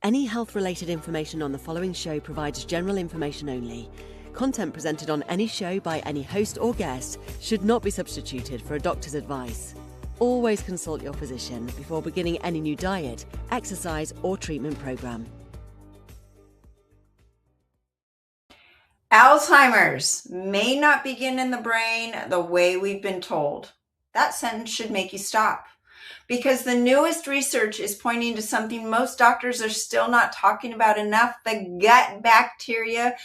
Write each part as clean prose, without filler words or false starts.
Any health-related information on the following show provides general information only. Content presented on any show by any host or guest should not be substituted for a doctor's advice. Always consult your physician before beginning any new diet, exercise, or treatment program. Alzheimer's may not begin in the brain the way we've been told. That sentence should make you stop, because the newest research is pointing to something most doctors are still not talking about enough: the gut bacteria.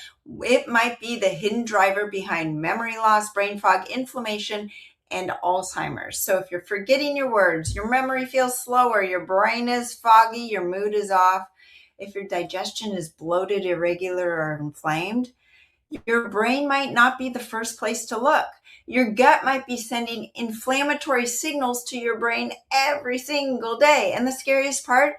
It might be the hidden driver behind memory loss, brain fog, inflammation, and Alzheimer's. So if you're forgetting your words, your memory feels slower, your brain is foggy, your mood is off, if your digestion is bloated, irregular, or inflamed, your brain might not be the first place to look. Your gut might be sending inflammatory signals to your brain every single day. And the scariest part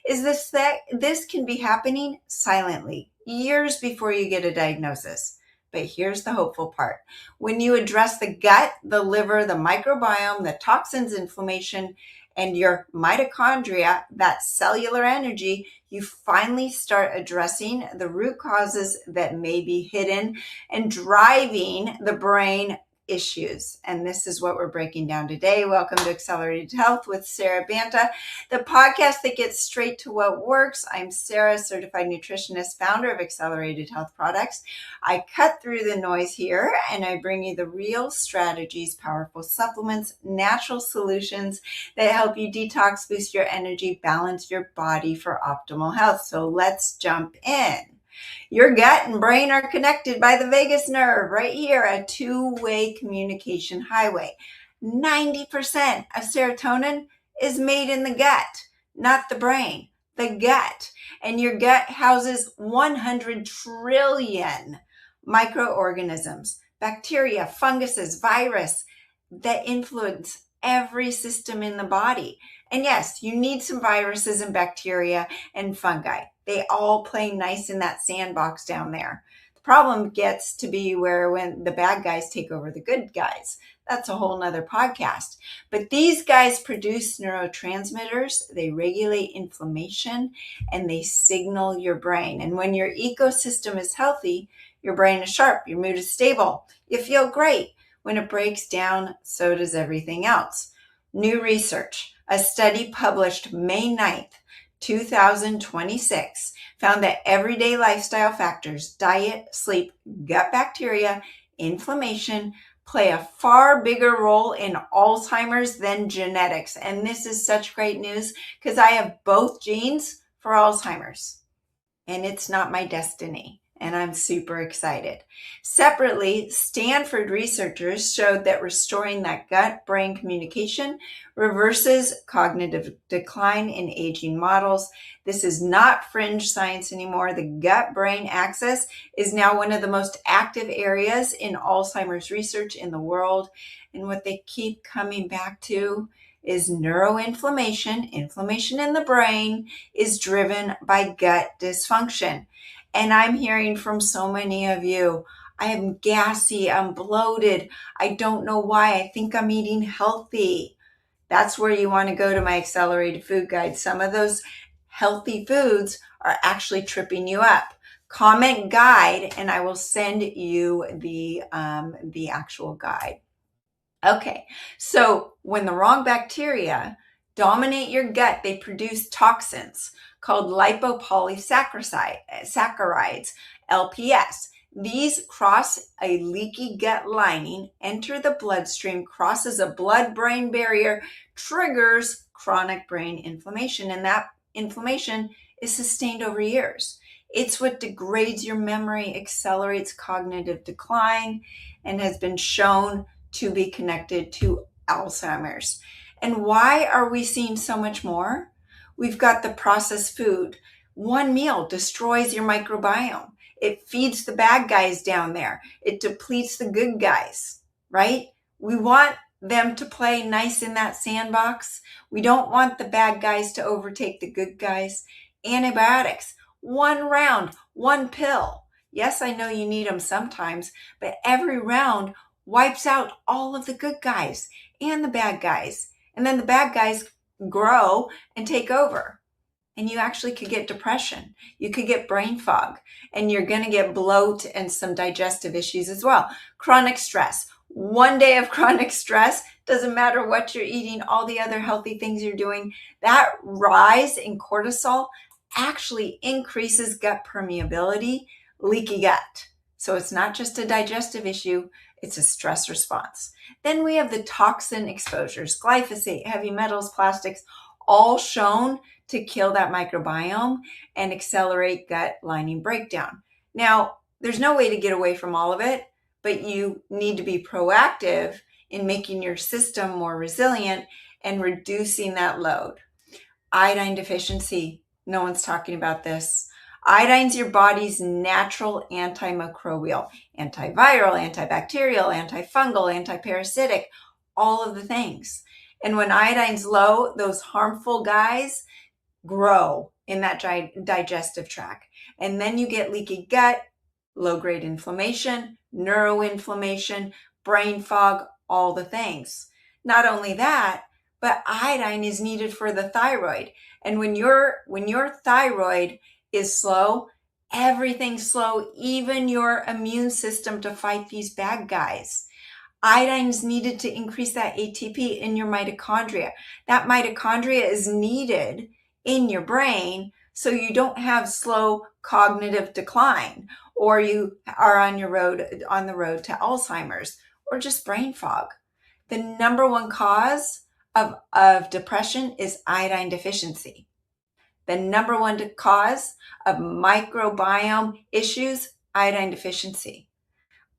is that this can be happening silently, years before you get a diagnosis. But here's the hopeful part. When you address the gut, the liver, the microbiome, the toxins, inflammation, and your mitochondria, that cellular energy, you finally start addressing the root causes that may be hidden and driving the brain issues. And this is what we're breaking down today. Welcome to Accelerated Health with Sara Banta, the podcast that gets straight to what works. I'm Sara, certified nutritionist, founder of Accelerated Health Products. I cut through the noise here and I bring you the real strategies, powerful supplements, natural solutions that help you detox, boost your energy, balance your body for optimal health. So let's jump in. Your gut and brain are connected by the vagus nerve right here, a two-way communication highway. 90% of serotonin is made in the gut, not the brain, the gut. And your gut houses 100 trillion microorganisms, bacteria, funguses, virus that influence every system in the body. And yes, you need some viruses and bacteria and fungi. They all play nice in that sandbox down there. The problem gets to be when the bad guys take over the good guys. That's a whole nother podcast. But these guys produce neurotransmitters, they regulate inflammation, and they signal your brain. And when your ecosystem is healthy, your brain is sharp, your mood is stable, you feel great. When it breaks down, so does everything else. New research, a study published May 9th, 2026, found that everyday lifestyle factors, diet, sleep, gut bacteria, inflammation, play a far bigger role in Alzheimer's than genetics. And this is such great news because I have both genes for Alzheimer's, and it's not my destiny. And I'm super excited. Separately, Stanford researchers showed that restoring that gut-brain communication reverses cognitive decline in aging models. This is not fringe science anymore. The gut-brain axis is now one of the most active areas in Alzheimer's research in the world. And what they keep coming back to is neuroinflammation. Inflammation in the brain is driven by gut dysfunction. And I'm hearing from so many of you, I am gassy, I'm bloated, I don't know why, I think I'm eating healthy. That's where you want to go to my accelerated food guide. Some of those healthy foods are actually tripping you up. Comment guide and I will send you the actual guide. Okay, so when the wrong bacteria dominate your gut, they produce toxins called lipopolysaccharides, LPS. These cross a leaky gut lining, enter the bloodstream, crosses a blood-brain barrier, triggers chronic brain inflammation, and that inflammation is sustained over years. It's what degrades your memory, accelerates cognitive decline, and has been shown to be connected to Alzheimer's. And why are we seeing so much more? We've got the processed food. One meal destroys your microbiome. It feeds the bad guys down there. It depletes the good guys, right? We want them to play nice in that sandbox. We don't want the bad guys to overtake the good guys. Antibiotics, one round, one pill. Yes, I know you need them sometimes, but every round wipes out all of the good guys and the bad guys. And then the bad guys grow and take over. and you actually could get depression. You could get brain fog, and you're going to get bloat and some digestive issues as well. Chronic stress. One day of chronic stress, doesn't matter what you're eating, all the other healthy things you're doing, that rise in cortisol actually increases gut permeability, leaky gut. So it's not just a digestive issue, it's a stress response. Then we have the toxin exposures, glyphosate, heavy metals, plastics, all shown to kill that microbiome and accelerate gut lining breakdown. Now, there's no way to get away from all of it, but you need to be proactive in making your system more resilient and reducing that load. Iodine deficiency. No one's talking about this. Iodine's your body's natural antimicrobial, antiviral, antibacterial, antifungal, antiparasitic, all of the things. And when iodine's low, those harmful guys grow in that digestive tract. And then you get leaky gut, low-grade inflammation, neuroinflammation, brain fog, all the things. Not only that, but iodine is needed for the thyroid. And when your thyroid is slow, everything's slow, even your immune system to fight these bad guys. Iodine's needed to increase that ATP in your mitochondria. That mitochondria is needed in your brain so you don't have slow cognitive decline, or you are on the road to Alzheimer's or just brain fog. The number one cause of depression is iodine deficiency. The number one cause of microbiome issues, iodine deficiency.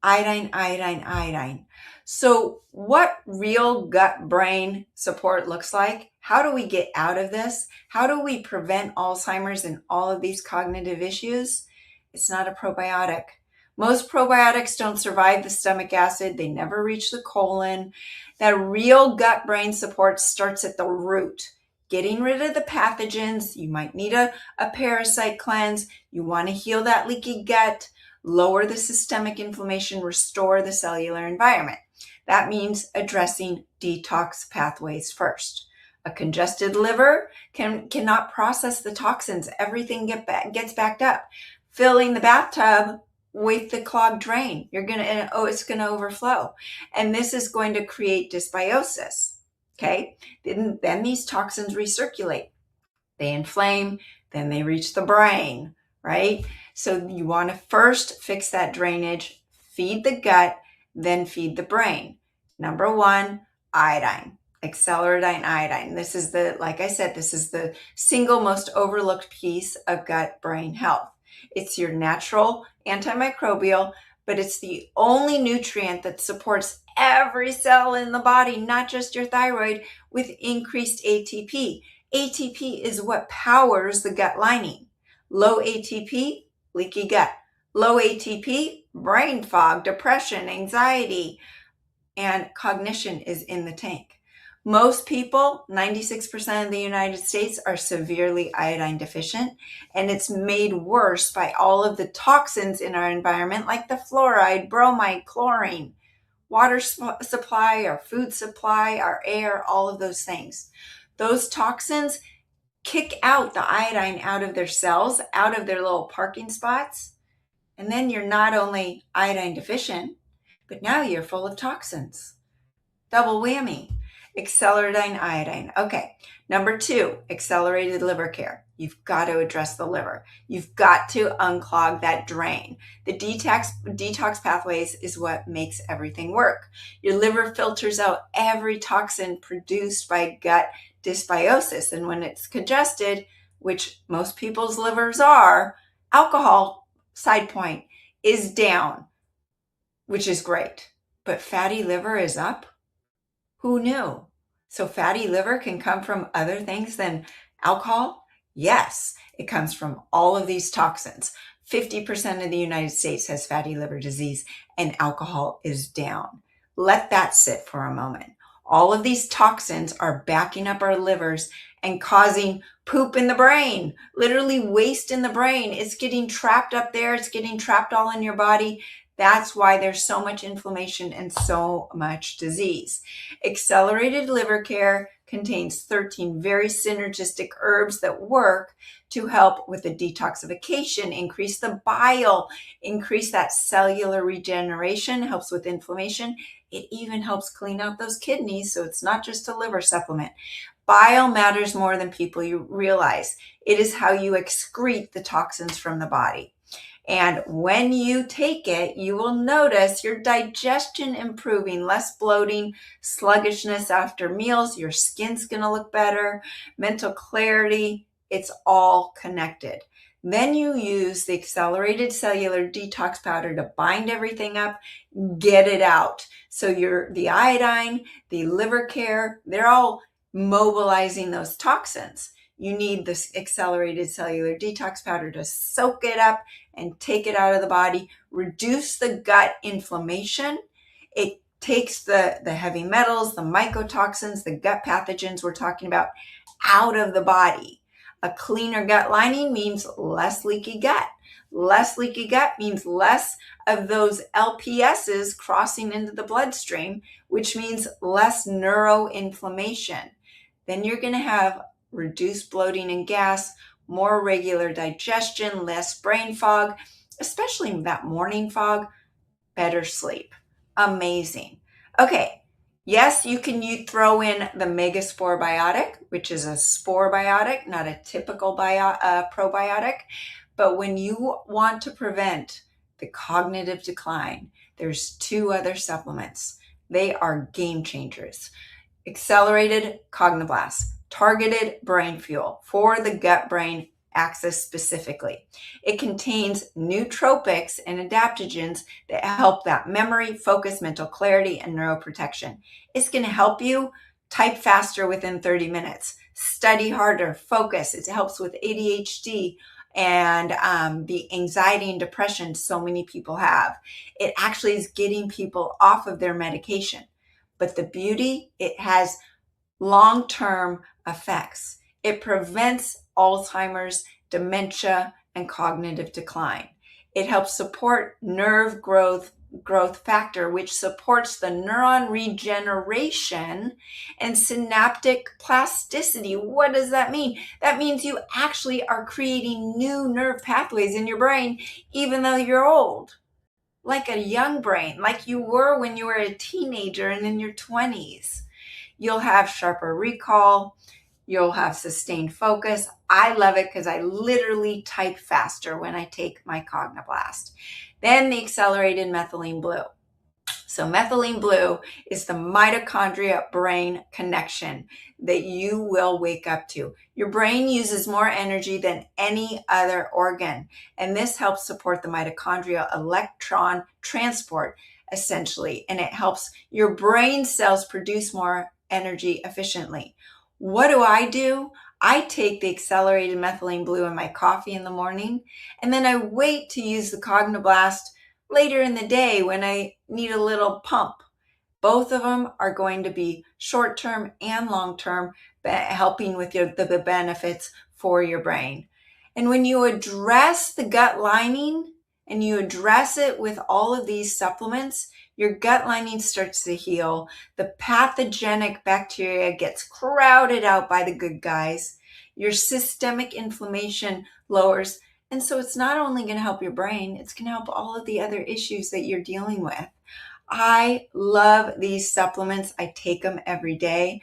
Iodine, iodine, iodine. So what real gut-brain support looks like, how do we get out of this? How do we prevent Alzheimer's and all of these cognitive issues? It's not a probiotic. Most probiotics don't survive the stomach acid. They never reach the colon. That real gut-brain support starts at the root. Getting rid of the pathogens. You might need a parasite cleanse. You want to heal that leaky gut, lower the systemic inflammation, restore the cellular environment. That means addressing detox pathways first. A congested liver cannot process the toxins. Everything gets backed up. Filling the bathtub with the clogged drain, it's going to overflow. And this is going to create dysbiosis. Okay, then these toxins recirculate. They inflame, then they reach the brain, right? So you want to first fix that drainage, feed the gut, then feed the brain. Number one, iodine, acceleradine iodine. This is like I said, this is the single most overlooked piece of gut-brain health. It's your natural antimicrobial, but it's the only nutrient that supports every cell in the body, not just your thyroid, with increased ATP. ATP is what powers the gut lining. Low ATP, leaky gut. Low ATP, brain fog, depression, anxiety, and cognition is in the tank. Most people, 96% of the United States, are severely iodine deficient, and it's made worse by all of the toxins in our environment, like the fluoride, bromide, chlorine, water supply, our food supply, our air, all of those things. Those toxins kick out the iodine out of their cells, out of their little parking spots, and then you're not only iodine deficient, but now you're full of toxins. Double whammy. Acceleradine iodine. Okay. Number two, accelerated liver care. You've got to address the liver. You've got to unclog that drain. The detox pathways is what makes everything work. Your liver filters out every toxin produced by gut dysbiosis. And when it's congested, which most people's livers are, alcohol, side point, is down, which is great. But fatty liver is up? Who knew? So fatty liver can come from other things than alcohol? Yes, it comes from all of these toxins. 50% of the United States has fatty liver disease, and alcohol is down. Let that sit for a moment. All of these toxins are backing up our livers and causing poop in the brain, literally waste in the brain. It's getting trapped up there. It's getting trapped all in your body. That's why there's so much inflammation and so much disease. Accelerated liver care contains 13 very synergistic herbs that work to help with the detoxification, increase the bile, increase that cellular regeneration, helps with inflammation. It even helps clean out those kidneys, so it's not just a liver supplement. Bile matters more than people you realize. It is how you excrete the toxins from the body. And when you take it, you will notice your digestion improving, less bloating, sluggishness after meals, your skin's going to look better, mental clarity. It's all connected. Then you use the accelerated cellular detox powder to bind everything up, get it out. So the iodine, the liver care, they're all mobilizing those toxins. You need this accelerated cellular detox powder to soak it up and take it out of the body, reduce the gut inflammation. It takes the heavy metals, the mycotoxins, the gut pathogens we're talking about out of the body. A cleaner gut lining means less leaky gut. Less leaky gut means less of those LPSs crossing into the bloodstream, which means less neuroinflammation. Then you're going to have reduced bloating and gas, more regular digestion, less brain fog, especially that morning fog, better sleep. Amazing. Okay. Yes, you can throw in the Megaspore Biotic, which is a spore biotic, not a typical probiotic. But when you want to prevent the cognitive decline, there's 2 other supplements. They are game changers. Accelerated Cogniblast, targeted brain fuel for the gut-brain axis specifically. It contains nootropics and adaptogens that help that memory, focus, mental clarity, and neuroprotection. It's going to help you type faster within 30 minutes, study harder, focus. It helps with ADHD and the anxiety and depression so many people have. It actually is getting people off of their medication. But the beauty, it has long-term effects. It prevents Alzheimer's, dementia, and cognitive decline. It helps support nerve growth factor, which supports the neuron regeneration and synaptic plasticity. What does that mean? That means you actually are creating new nerve pathways in your brain, even though you're old. Like a young brain, like you were when you were a teenager and in your 20s. You'll have sharper recall. You'll have sustained focus. I love it because I literally type faster when I take my Cogniblast. Then the accelerated methylene blue. So methylene blue is the mitochondria brain connection that you will wake up to. Your brain uses more energy than any other organ, and this helps support the mitochondria electron transport, essentially, and it helps your brain cells produce more energy efficiently. What do? I take the accelerated methylene blue in my coffee in the morning, and then I wait to use the Cogniblast later in the day when I need a little pump. Both of them are going to be short-term and long-term, helping with the benefits for your brain. And when you address the gut lining and you address it with all of these supplements, your gut lining starts to heal. The pathogenic bacteria gets crowded out by the good guys. Your systemic inflammation lowers. And so it's not only going to help your brain, it's going to help all of the other issues that you're dealing with. I love these supplements. I take them every day.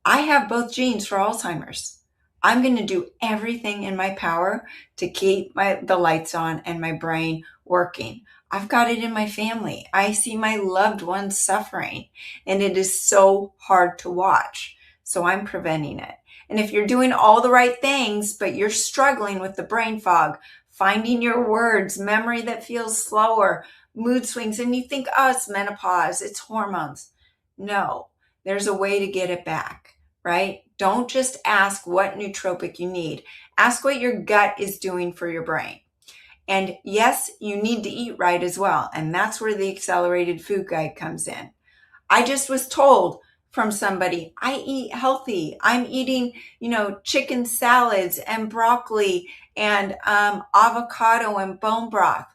I have both genes for Alzheimer's. I'm going to do everything in my power to keep the lights on and my brain working. I've got it in my family. I see my loved ones suffering, and it is so hard to watch. So I'm preventing it. And if you're doing all the right things, but you're struggling with the brain fog, finding your words, memory that feels slower, mood swings, and you think, oh, it's menopause, it's hormones. No, there's a way to get it back, right? Don't just ask what nootropic you need. Ask what your gut is doing for your brain. And yes, you need to eat right as well. And that's where the accelerated food guide comes in. I just was told from somebody, I eat healthy. I'm eating, chicken salads and broccoli and avocado and bone broth.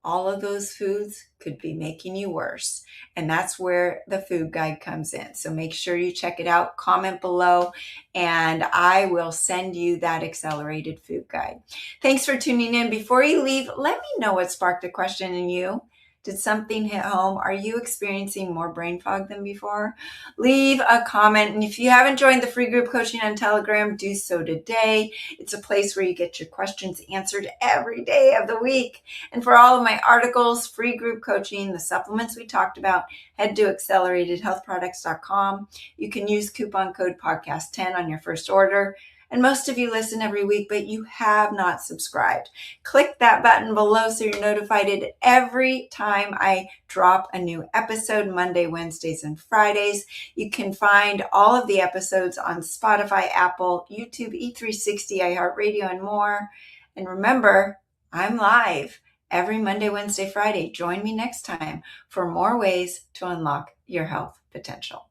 all of those foods could be making you worse. And that's where the food guide comes in. So make sure you check it out, comment below, and I will send you that accelerated food guide. Thanks for tuning in. Before you leave, let me know what sparked a question in you. Did something hit home? Are you experiencing more brain fog than before? Leave a comment. And if you haven't joined the free group coaching on Telegram, do so today. It's a place where you get your questions answered every day of the week. And for all of my articles, free group coaching, the supplements we talked about, head to acceleratedhealthproducts.com. You can use coupon code podcast10 on your first order. And most of you listen every week, but you have not subscribed. Click that button below so you're notified every time I drop a new episode, Monday, Wednesdays, and Fridays. You can find all of the episodes on Spotify, Apple, YouTube, E360, iHeartRadio, and more. And remember, I'm live every Monday, Wednesday, Friday. Join me next time for more ways to unlock your health potential.